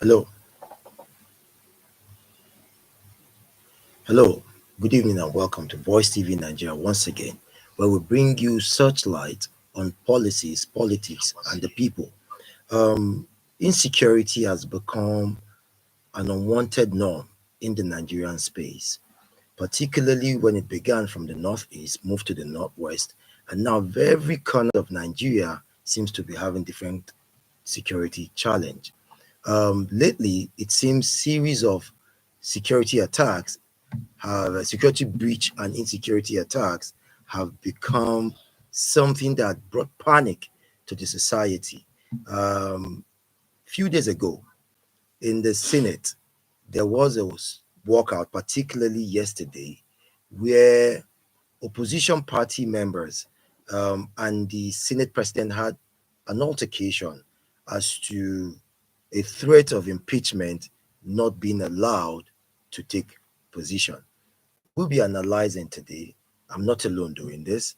Hello, hello. Good evening and welcome to Voice TV Nigeria once again, where we bring you searchlight on policies, politics, and the people. Um, Insecurity has become an unwanted norm in the Nigerian space, particularly when it began from the northeast, moved to the northwest, and now every corner of Nigeria seems to be having different security challenge. Lately, it seems series of security attacks have security breach and insecurity attacks have become something that brought panic to the society. Few days ago in the Senate, there was a walkout, particularly yesterday, where opposition party members and the Senate president had an altercation as to a threat of impeachment not being allowed to take position. We'll be analyzing today. I'm not alone doing this.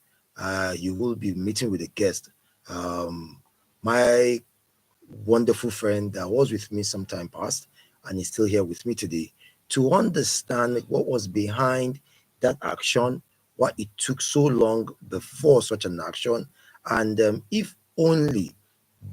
You will be meeting with a guest. My wonderful friend that was with me some time past and is still here with me today to understand what was behind that action, why it took so long before such an action, and if only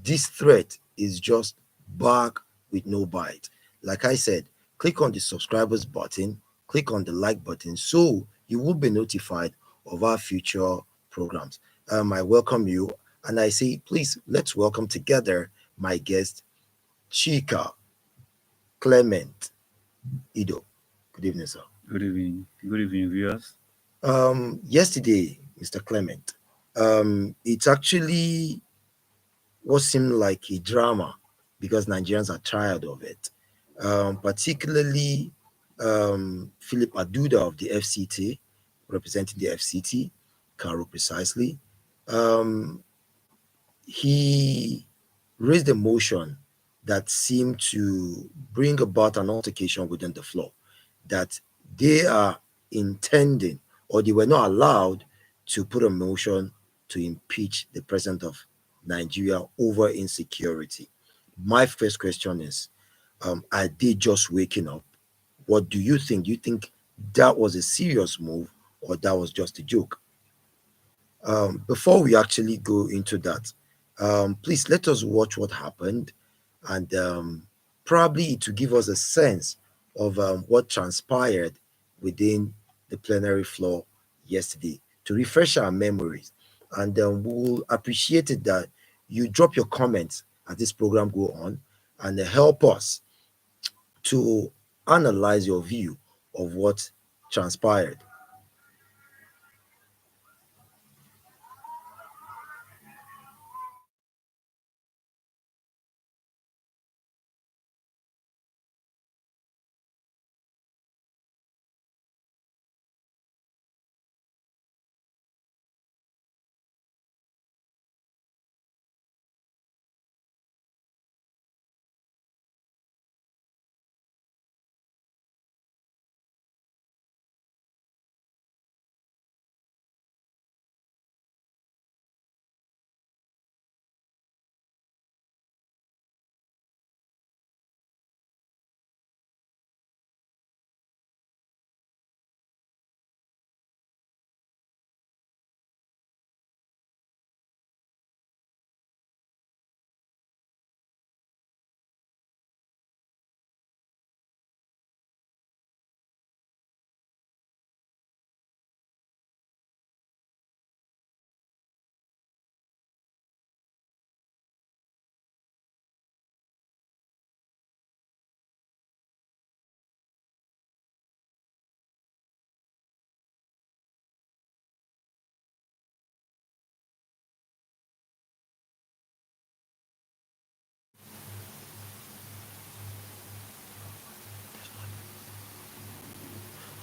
this threat is just bark with no bite. Like I said, click on the subscribers button, click on the like button so you will be notified of our future programs. I welcome you and I say, please, let's welcome together my guest, Chika Clement Ido. Good evening, sir. Good evening. Good evening, viewers. Yesterday, Mr. Clement, it actually what seemed like a drama because Nigerians are tired of it. Particularly Philip Aduda of the FCT, representing the FCT, Caro precisely. Um, he raised a motion that seemed to bring about an altercation within the floor, that they are intending or they were not allowed to put a motion to impeach the president of Nigeria over insecurity. My first question is, are they just waking up? What do you think? Do you think that was a serious move or that was just a joke? Before we actually go into that, please let us watch what happened and probably to give us a sense of what transpired within the plenary floor yesterday to refresh our memories. And we'll appreciate it that you drop your comments as this program go on and help us to analyze your view of what transpired.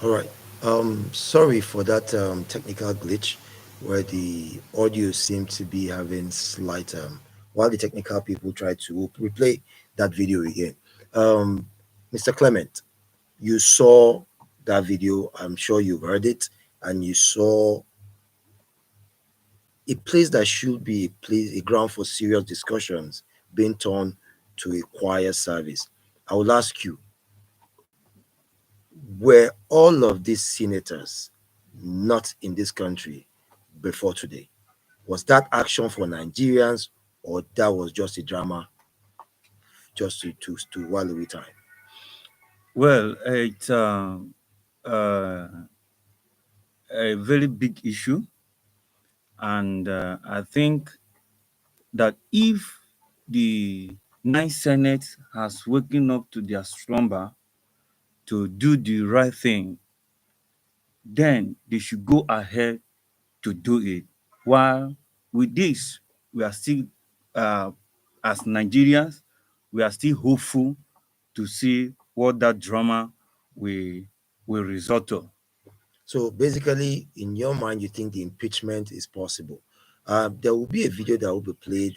All right. Sorry for that technical glitch where the audio seemed to be having slight while the technical people try to replay that video again. Um, Mr. Clement, you saw that video. I'm sure you heard it, and you saw a place that should be a place, a ground for serious discussions being turned to a choir service. I will ask you, were all of these senators not in this country before today? Was that action for Nigerians, or that was just a drama just to while away time? Well, it's uh, a very big issue, and I think that if the nine Senate has woken up to their slumber to do the right thing, then they should go ahead to do it. While with this, we are still, uh, as Nigerians, we are still hopeful to see what that drama will, will result to. So basically, in your mind, you think the impeachment is possible. There will be a video that will be played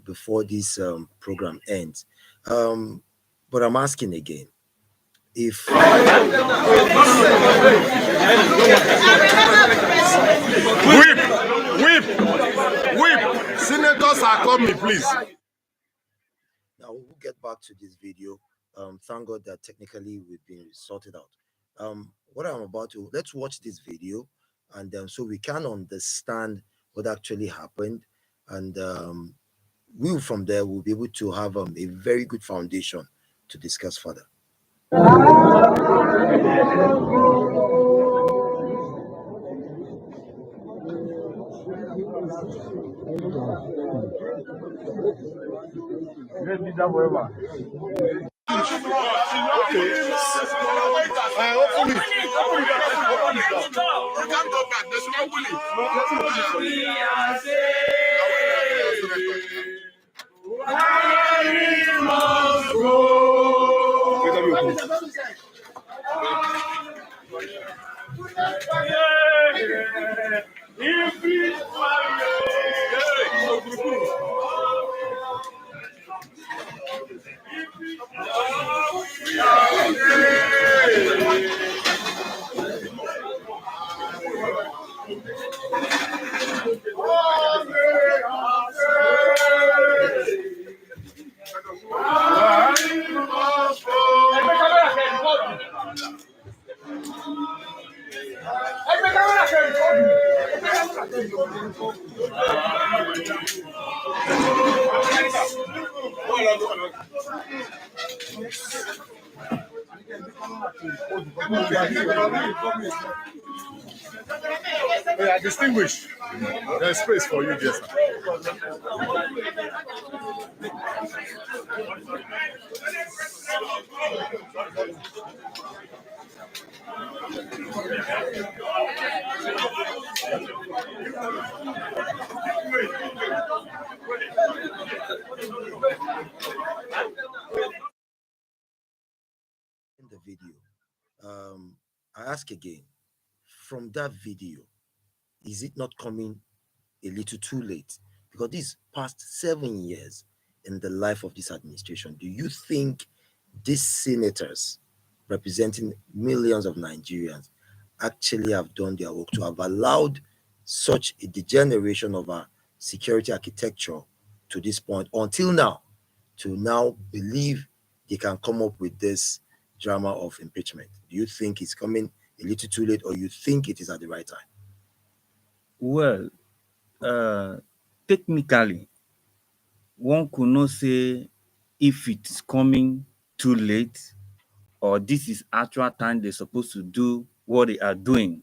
before this program ends. Um, but I'm asking again, if Whip, whip, whip. Senators are coming, please. now we'll get back to this video. Thank God that technically we've been sorted out. What I'm about to let's watch this video, and so we can understand what actually happened, and we from there will be able to have a very good foundation to discuss further. Yeah, distinguished. There's space for you, dear sir. In the video, I ask again, from that video, is it not coming a little too late? Because this past 7 years in the life of this administration, do you think these senators representing millions of Nigerians actually have done their work to have allowed such a degeneration of our security architecture to this point until now, to now believe they can come up with this drama of impeachment? Do you think it's coming a little too late, or you think it is at the right time? Well, uh, technically, one could not say if it's coming too late or this is actual time they're supposed to do what they are doing,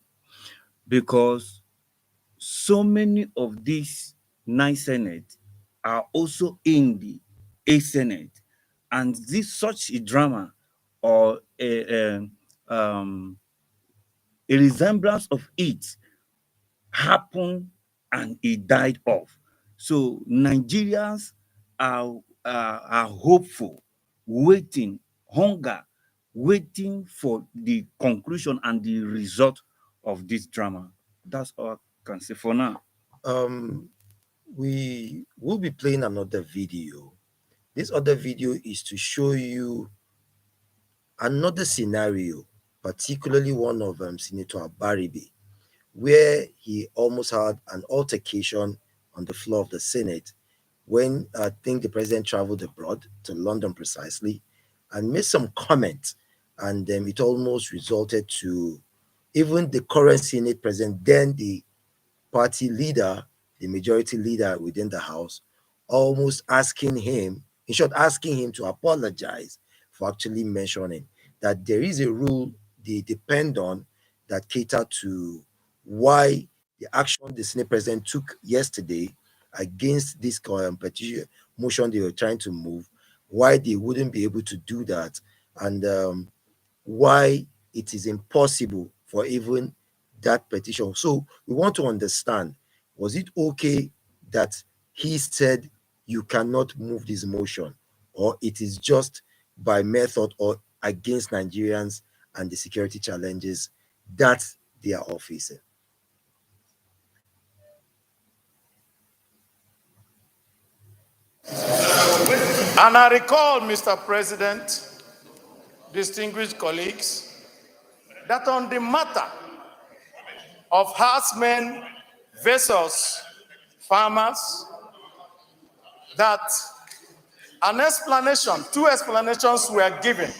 because so many of these nine Senate are also in the A Senate, and this such a drama or a resemblance of it happened and it died off. So Nigerians are hopeful, waiting, hunger, waiting for the conclusion and the result of this drama. That's all I can say for now. Um, we will be playing another video. This other video is to show you another scenario, particularly one of Senator Baribe, where he almost had an altercation on the floor of the Senate when I think the president traveled abroad to London precisely, and made some comments, and it almost resulted to even the current Senate president, then the party leader, the majority leader within the House, almost asking him, in short, asking him to apologize for actually mentioning that there is a rule they depend on that cater to why the action the Senate president took yesterday against this petition motion they were trying to move, why they wouldn't be able to do that, and why it is impossible for even that petition. So we want to understand, was it okay that he said you cannot move this motion, or it is just by method or against Nigerians and the security challenges that they are all facing? And I recall, Mr. President, distinguished colleagues, that on the matter of herdsmen versus farmers, that two explanations were given.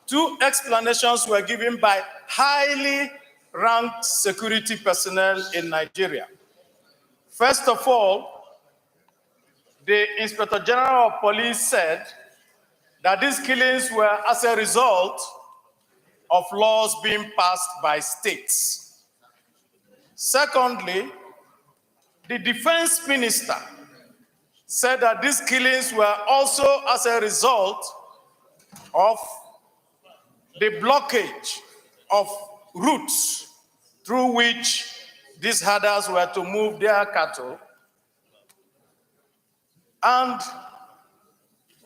Two explanations were given by highly ranked security personnel in Nigeria. First of all, the Inspector General of Police said that these killings were as a result of laws being passed by states. Secondly, the defense minister said that these killings were also as a result of the blockage of routes through which these herders were to move their cattle. And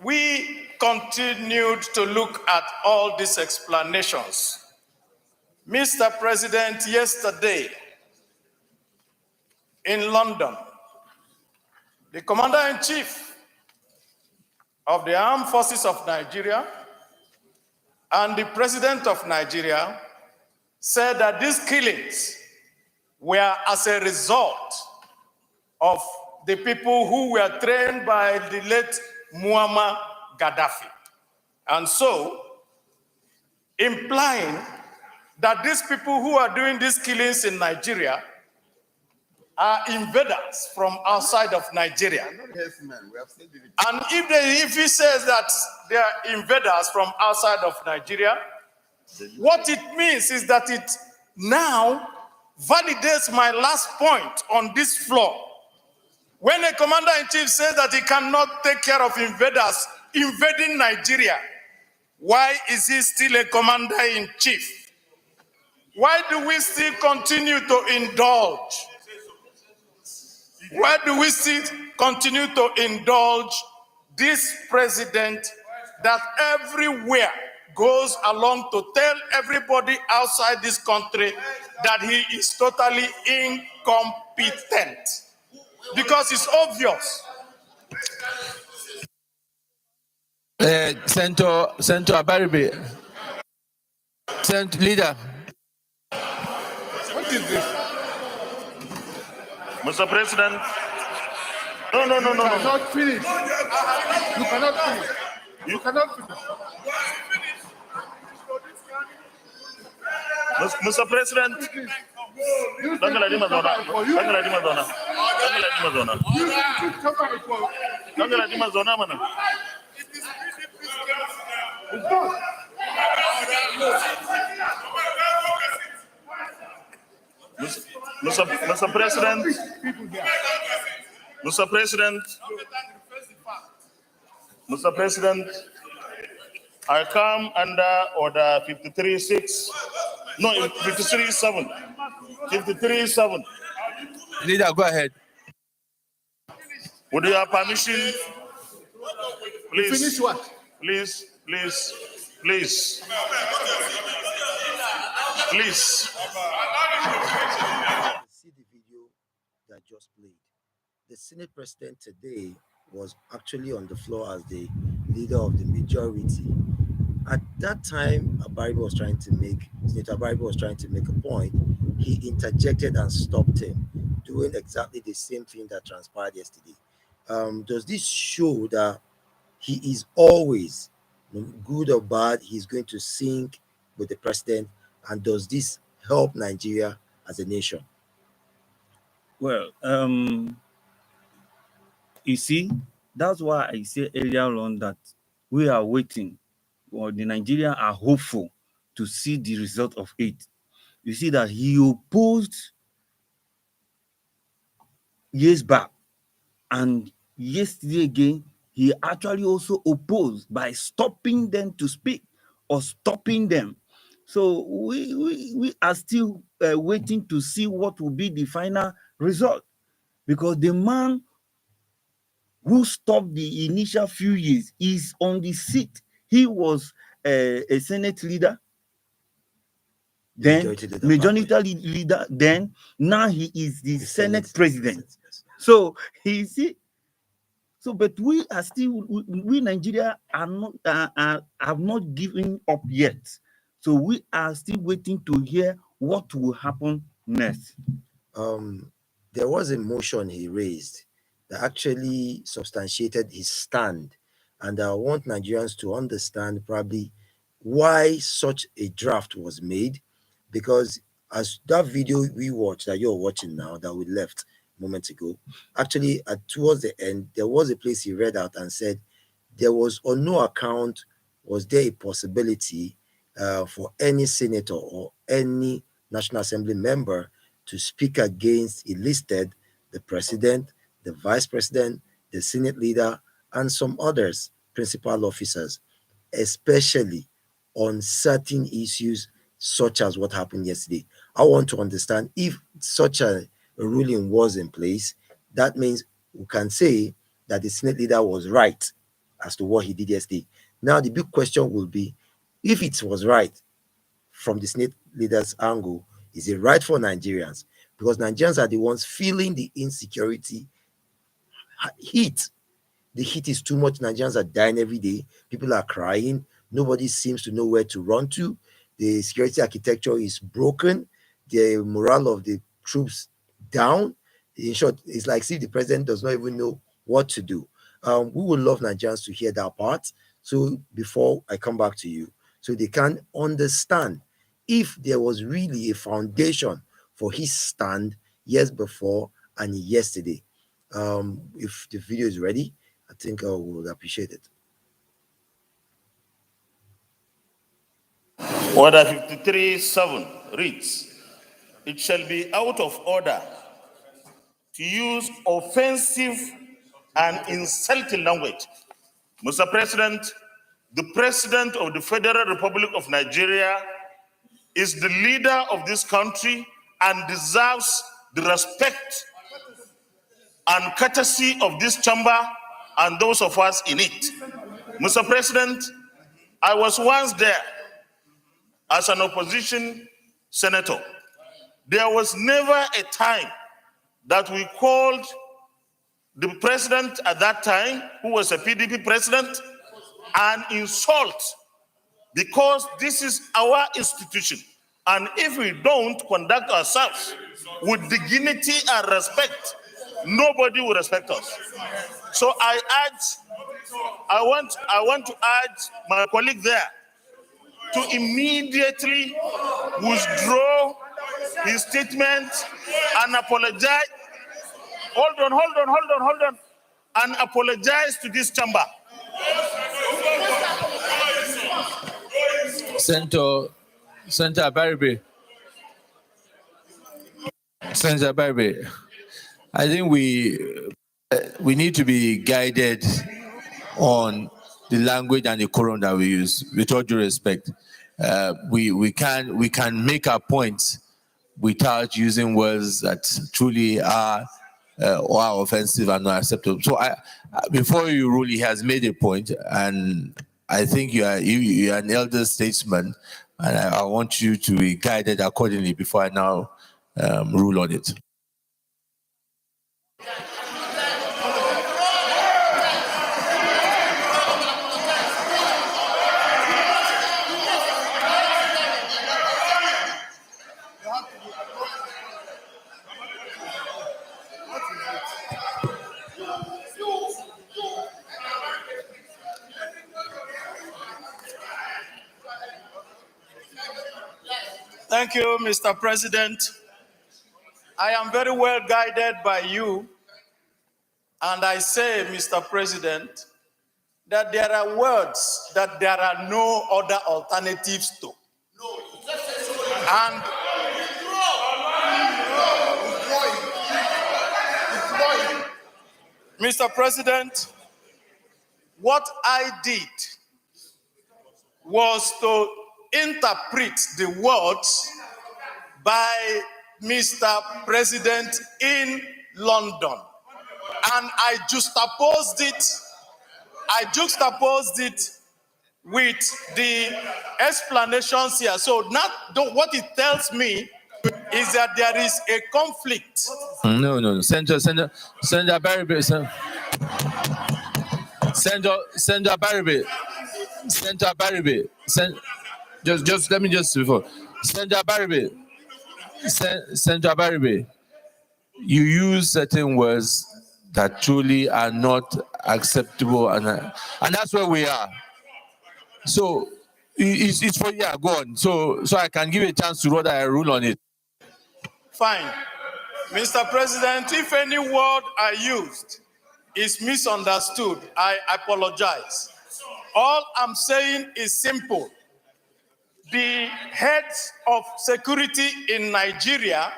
we continued to look at all these explanations. Mr. President, yesterday in London, the Commander-in-Chief of the Armed Forces of Nigeria and the President of Nigeria said that these killings were as a result of the people who were trained by the late Muammar Gaddafi. And so, implying that these people who are doing these killings in Nigeria are invaders from outside of Nigeria. And if he says that they are invaders from outside of Nigeria, what it means is that it now validates my last point on this floor. When a commander-in-chief says that he cannot take care of invaders invading Nigeria, why is he still a commander-in-chief? Why do we still continue to indulge? Why do we still continue to indulge this president that everywhere goes along to tell everybody outside this country that he is totally incompetent? Because it's obvious. Senator Abaribe, Senator Leader. What is this? Mr. President. No. You cannot finish. You cannot finish. You cannot finish. Mr. President. You think Mr. President, Mr. President, I come under order 53.6. No, 53.7. 53.7. Leader, go ahead. With your permission, please. finish what? Please. See the video that just played. The Senate president today was actually on the floor as the leader of the majority. At that time, Senator Abaribe was trying to make a point. He interjected and stopped him doing exactly the same thing that transpired yesterday. Does this show that he is always, good or bad, he's going to sync with the president? And does this help Nigeria as a nation? Well, you see, that's why I said earlier on that we are waiting, or the Nigerians are hopeful to see the result of it. You see that he opposed years back, and yesterday again, he actually also opposed by stopping them to speak or stopping them. So we are still waiting to see what will be the final result, because the man who stopped the initial few years is on the seat. He was a Senate leader, then majority leader, then now he is the Senate president. So he see. So, but we are still, we Nigeria are not have not given up yet. So we are still waiting to hear what will happen next. There was a motion he raised that actually substantiated his stand, and I want Nigerians to understand probably why such a draft was made, because as that video we watched, that you're watching now, that we left moments ago, actually towards the end there was a place he read out and said there was on no account was there a possibility for any senator or any National Assembly member to speak against, he listed the president, the vice president, the Senate leader, and some others, principal officers, especially on certain issues such as what happened yesterday. I want to understand if such a ruling was in place, that means we can say that the Senate leader was right as to what he did yesterday. Now, the big question will be, if it was right from the Senate leader's angle, is it right for Nigerians? Because Nigerians are the ones feeling the insecurity heat. The heat is too much. Nigerians are dying every day. People are crying. Nobody seems to know where to run to. The security architecture is broken. The morale of the troops down. In short, it's like see the president does not even know what to do. We would love Nigerians to hear that part. So before I come back to you, so they can understand if there was really a foundation for his stand years before and yesterday. If the video is ready, I think I would appreciate it. Order 53:7 reads, it shall be out of order to use offensive and insulting language. Mr. President, the President of the Federal Republic of Nigeria is the leader of this country and deserves the respect and courtesy of this chamber and those of us in it. Mr. President, I was once there as an opposition senator. There was never a time that we called the president at that time, who was a PDP president, an insult, because this is our institution. And if we don't conduct ourselves with dignity and respect, nobody will respect us. So I want to urge my colleague there to immediately withdraw his statement and apologize. Hold on, and apologize to this chamber. Senator Barry. Senator Barry, I think we need to be guided on the language and the decorum that we use. With all due respect, we can make our points without using words that truly are or are offensive and not acceptable. So before you rule, he has made a point, and I think you are an elder statesman, and I want you to be guided accordingly before I now rule on it. Thank you, Mr. President. I am very well guided by you, and I say, Mr. President, that there are words that there are no other alternatives to. And Mr. President, what I did was to interpret the words by Mr. President in London. And I juxtaposed it with the explanations here. So now what it tells me is that there is a conflict. No. Senator Barry, Senator Barry, just let me just before. Senator Barry, you use certain words that truly are not acceptable, and that's where we are. So it's for go on. So I can give you a chance to rather I rule on it. Fine. Mr. President, if any word I used is misunderstood, I apologize. All I'm saying is simple. The heads of security in Nigeria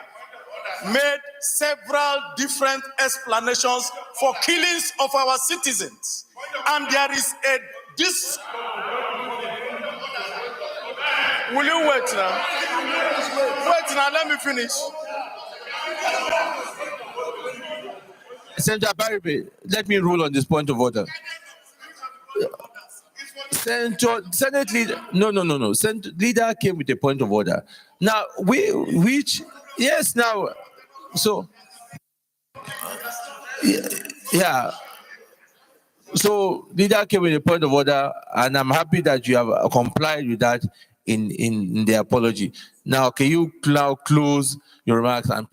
made several different explanations for killings of our citizens. And there is Will you wait now? Wait now, let me finish. Senator Barry, let me rule on this point of order. Senate leader, no. Senate leader came with a point of order. Now, so, yeah. So, leader came with a point of order, and I'm happy that you have complied with that in the apology. Now, can you now close your remarks? And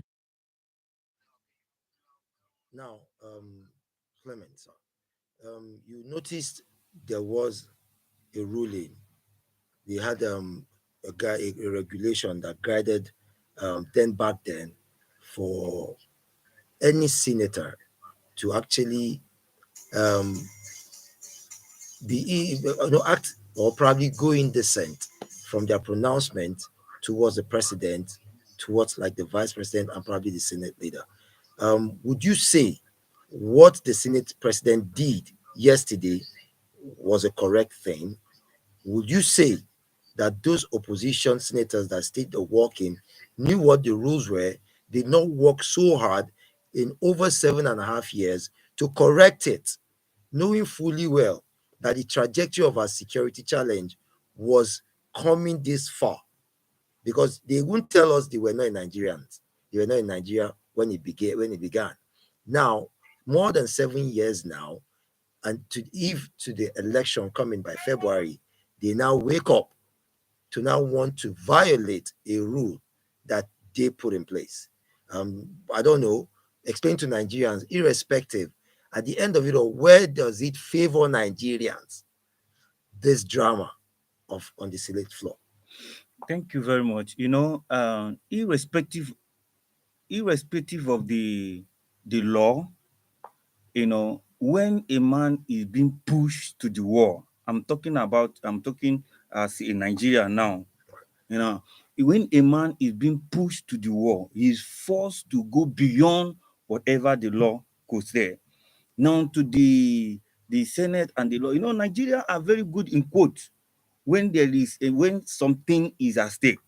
now, Clement, sir, you noticed there was a ruling. We had a regulation that guided back then for any senator to actually act or probably go in dissent from their pronouncement towards the president, towards like the vice president and probably the Senate leader. Would you say what the Senate president did yesterday was a correct thing? Would you say that those opposition senators that stayed walking knew what the rules were, did not work so hard in over 7.5 years to correct it, knowing fully well that the trajectory of our security challenge was coming this far? Because they wouldn't tell us they were not Nigerians. They were not in Nigeria when it began. Now, more than 7 years now, and to the election coming by February, they now wake up to now want to violate a rule that they put in place. I don't know. Explain to Nigerians, irrespective, at the end of it all, where does it favor Nigerians, this drama on the Senate floor? Thank you very much. Irrespective of the law, when a man is being pushed to the wall, I'm talking as in Nigeria now, when a man is being pushed to the wall, he is forced to go beyond whatever the law could say. Now to the Senate and the law, Nigeria are very good in quotes when something is at stake.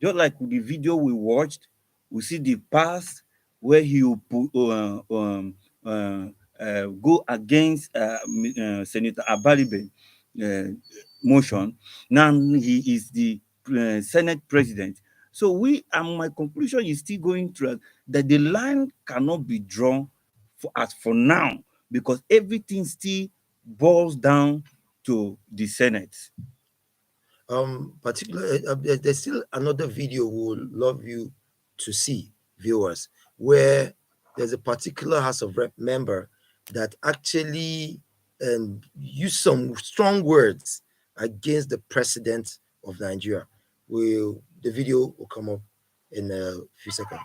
Just like the video we watched, we see the past where he will go against Senator Abaribe motion. Now he is the Senate president. So my conclusion is still going through that the line cannot be drawn for now, because everything still boils down to the Senate. Particularly, there's still another video we would love you to see, viewers, where there's a particular House of Rep member that actually used some strong words against the president of Nigeria. We The video will come up in a few seconds.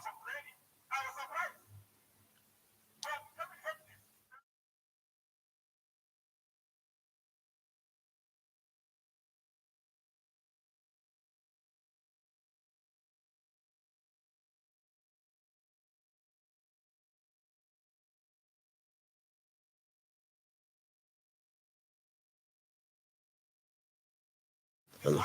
Hello.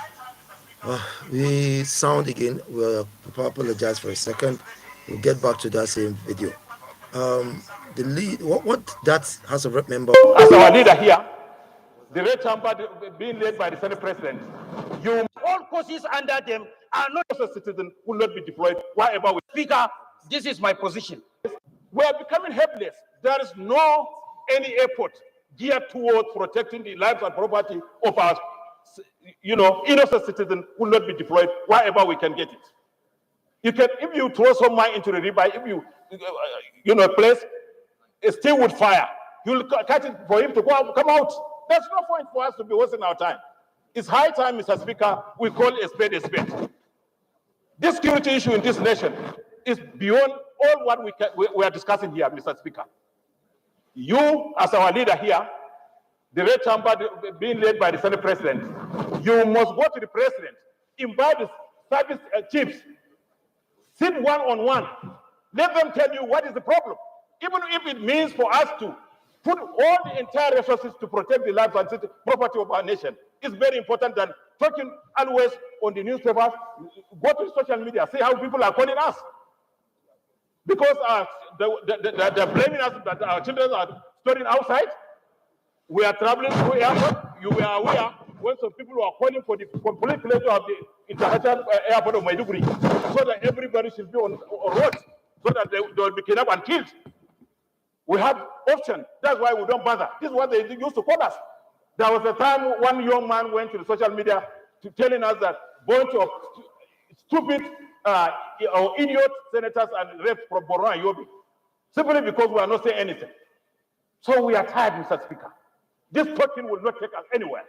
We sound again. We'll apologize for a second. We'll get back to that same video. The lead, what that House of Rep member. As our leader here, the red chamber being led by the Senate President, you all courses under them are not as a citizen will not be deployed wherever we. Speaker, this is my position. We are becoming helpless. There is no any effort geared towards protecting the lives and property of our, innocent citizens will not be deployed wherever we can get it. You can, if you throw some mine into the river, if you, place a steel with fire, you'll catch it for him to come out. There's no point for us to be wasting our time. It's high time, Mr. Speaker, we call a spade a spade. This security issue in this nation is beyond all what we are discussing here, Mr. Speaker. You, as our leader here, the red chamber being led by the Senate President, you must go to the President, invite the service chiefs, sit one-on-one, let them tell you what is the problem. Even if it means for us to put all the entire resources to protect the lives and property of our nation, it's very important than talking always on the newspapers, go to social media, see how people are calling us. Because they're blaming us that our children are studying outside. We are traveling through airport. You were aware when some people are calling for the complete closure of the international airport of Maiduguri, so that everybody should be on road, so that they will be kidnapped and killed. We have option. That's why we don't bother. This is what they used to call us. There was a time one young man went to the social media telling us that bunch of stupid or idiot senators and reps from Borno and Yobe, simply because we are not saying anything. So we are tired, Mr. Speaker. This talking will not take us anywhere.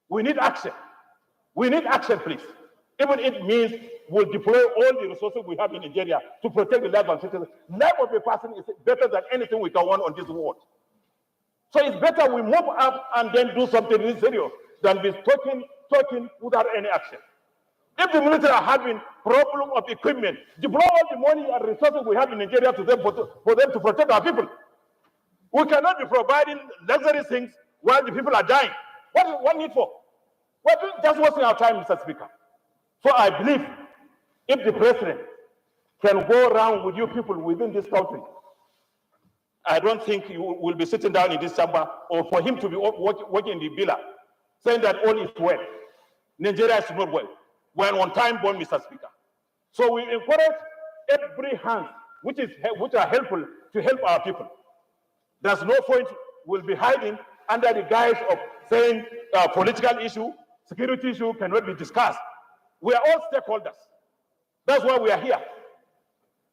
We need action. We need action, please. Even if it means we'll deploy all the resources we have in Nigeria to protect the life of citizens. Life of a person is better than anything we can want on this world. So it's better we move up and then do something really serious than be talking without any action. If the military are having problem of equipment, deploy all the money and resources we have in Nigeria to them for them to protect our people. We cannot be providing luxury things while the people are dying. What need for? We're just wasting our time, Mr. Speaker. So I believe if the president can go around with you people within this country, I don't think you will be sitting down in this chamber or for him to be working in the villa, saying that all is well. Nigeria is not well. We're on time born, Mr. Speaker. So we encourage every hand which are helpful to help our people. There's no point we'll be hiding under the guise of saying political issue, security issue cannot be discussed. We are all stakeholders. That's why we are here.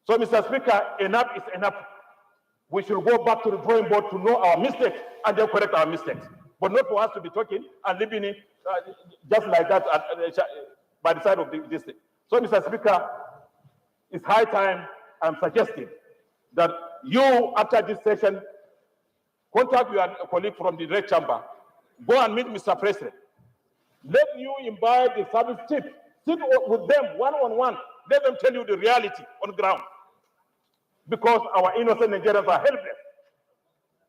So, Mr. Speaker, enough is enough. We should go back to the drawing board to know our mistakes and then correct our mistakes. But not for us to be talking and living in just like that by the side of this thing. So, Mr. Speaker, it's high time I'm suggesting that you, after this session, contact your colleague from the Red Chamber, go and meet Mr. President. Let you invite the service chief, sit with them one-on-one, let them tell you the reality on the ground. Because our innocent Nigerians are helpless.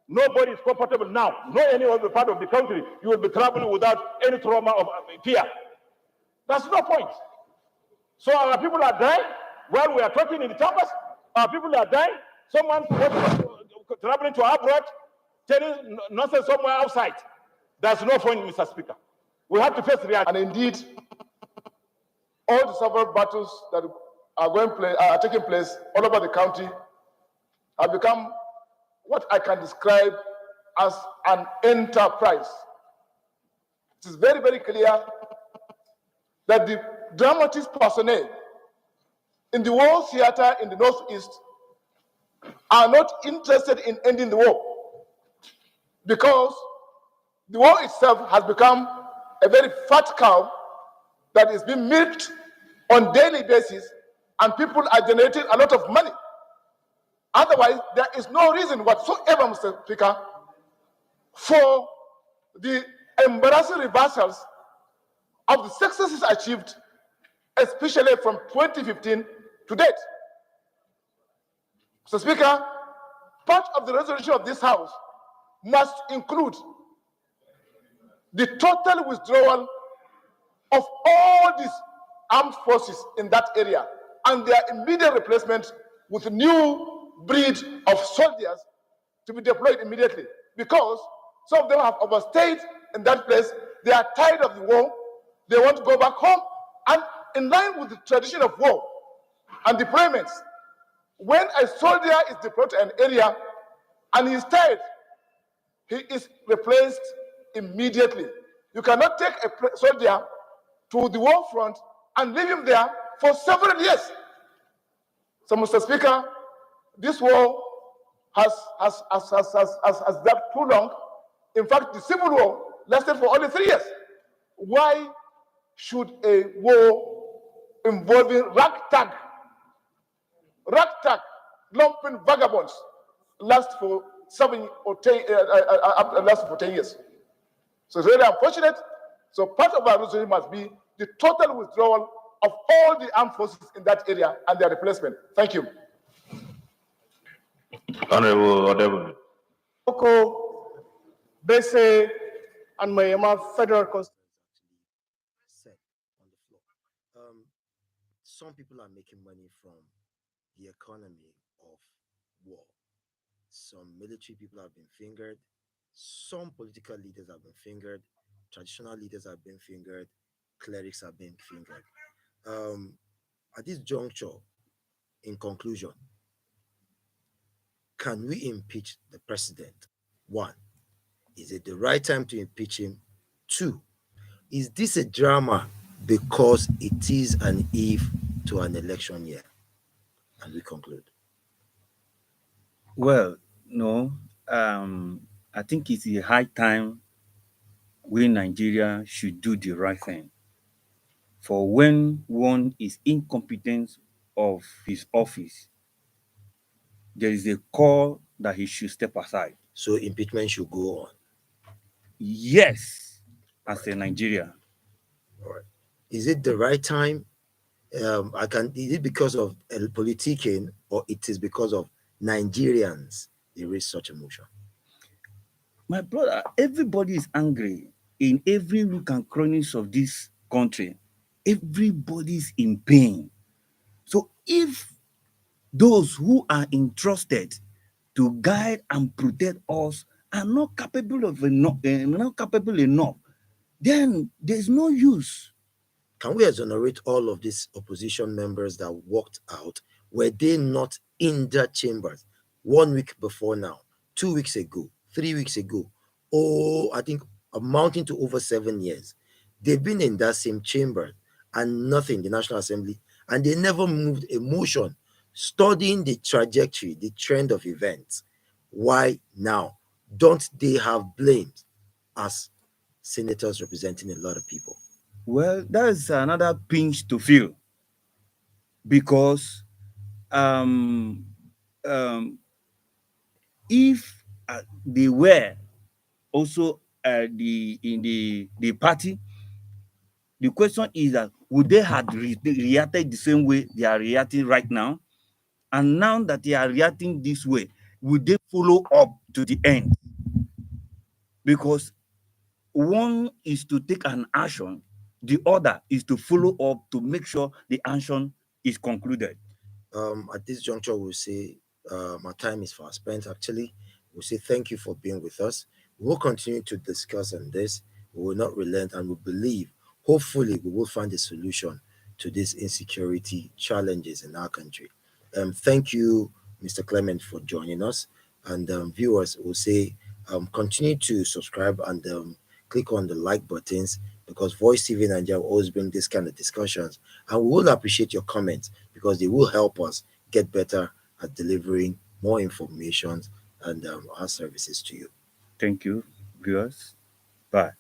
Nobody is comfortable now. No any other part of the country, you will be traveling without any trauma of fear. That's no point. So our people are dying while we are talking in the chambers. Our people are dying. Someone traveling to abroad, telling nonsense somewhere outside. There's no point, Mr. Speaker. We have to face reality. And indeed, all the several battles that are taking place all over the country have become what I can describe as an enterprise. It is very, very clear that the dramatist personnel in the war theater in the Northeast are not interested in ending the war, because the war itself has become a very fat cow that is being milked on daily basis, and people are generating a lot of money. Otherwise, there is no reason whatsoever, Mr. Speaker, for the embarrassing reversals of the successes achieved, especially from 2015 to date. Mr. Speaker, part of the resolution of this House must include the total withdrawal of all these armed forces in that area and their immediate replacement with a new breed of soldiers to be deployed immediately, because some of them have overstayed in that place. They are tired of the war. They want to go back home. And in line with the tradition of war and deployments, when a soldier is deployed to an area and he is tired, he is replaced immediately. You cannot take a soldier to the war front and leave him there for several years. So, Mr. Speaker, this war has lasted too long. In fact, the civil war lasted for only 3 years. Why should a war involving ragtag, lumping vagabonds last for 7 or 10, last for 10 years? So it's really unfortunate. So part of our resolution must be the total withdrawal of all the armed forces in that area and their replacement. Thank you. Honorable Odebo. Oko, Bese, and Mayama Federal Constitution. Said on the floor. Some people are making money from the economy of war. Some military people have been fingered. Some political leaders have been fingered. Traditional leaders have been fingered. Clerics have been fingered. At this juncture, in conclusion, can we impeach the president? 1, is it the right time to impeach him? 2, is this a drama because it is an eve to an election year? And we conclude. Well, no, I think it's a high time we Nigeria should do the right thing. For when one is incompetent of his office, there is a call that he should step aside. So impeachment should go on. Yes, as a Nigeria. All right. Is it the right time? Is it because of el politicking, or it is because of Nigerians they raise such a motion? My brother, everybody is angry in every nook and crannies of this country. Everybody's in pain. So if those who are entrusted to guide and protect us are not capable enough, then there's no use. Can we exonerate all of these opposition members that walked out? Were they not in the chambers 1 week before now, 2 weeks ago, 3 weeks ago? Oh, I think amounting to over 7 years. They've been in that same chamber and nothing, the National Assembly, and they never moved a motion studying the trajectory, the trend of events. Why now? Don't they have blames as senators representing a lot of people? Well, that's another pinch to feel, because if they were also in the party, the question is that would they have reacted the same way they are reacting right now? And now that they are reacting this way, would they follow up to the end? Because one is to take an action, the other is to follow up to make sure the action is concluded. At this juncture, we'll say our time is fast spent. Actually, we'll say thank you for being with us. We'll continue to discuss on this. We will not relent, and we believe, hopefully, we will find a solution to these insecurity challenges in our country. Thank you, Mr. Clement, for joining us. And viewers will say continue to subscribe and click on the like buttons, because Voice TV Nigeria will always bring this kind of discussions. And we will appreciate your comments, because they will help us get better at delivering more information and our services to you. Thank you, viewers. Bye.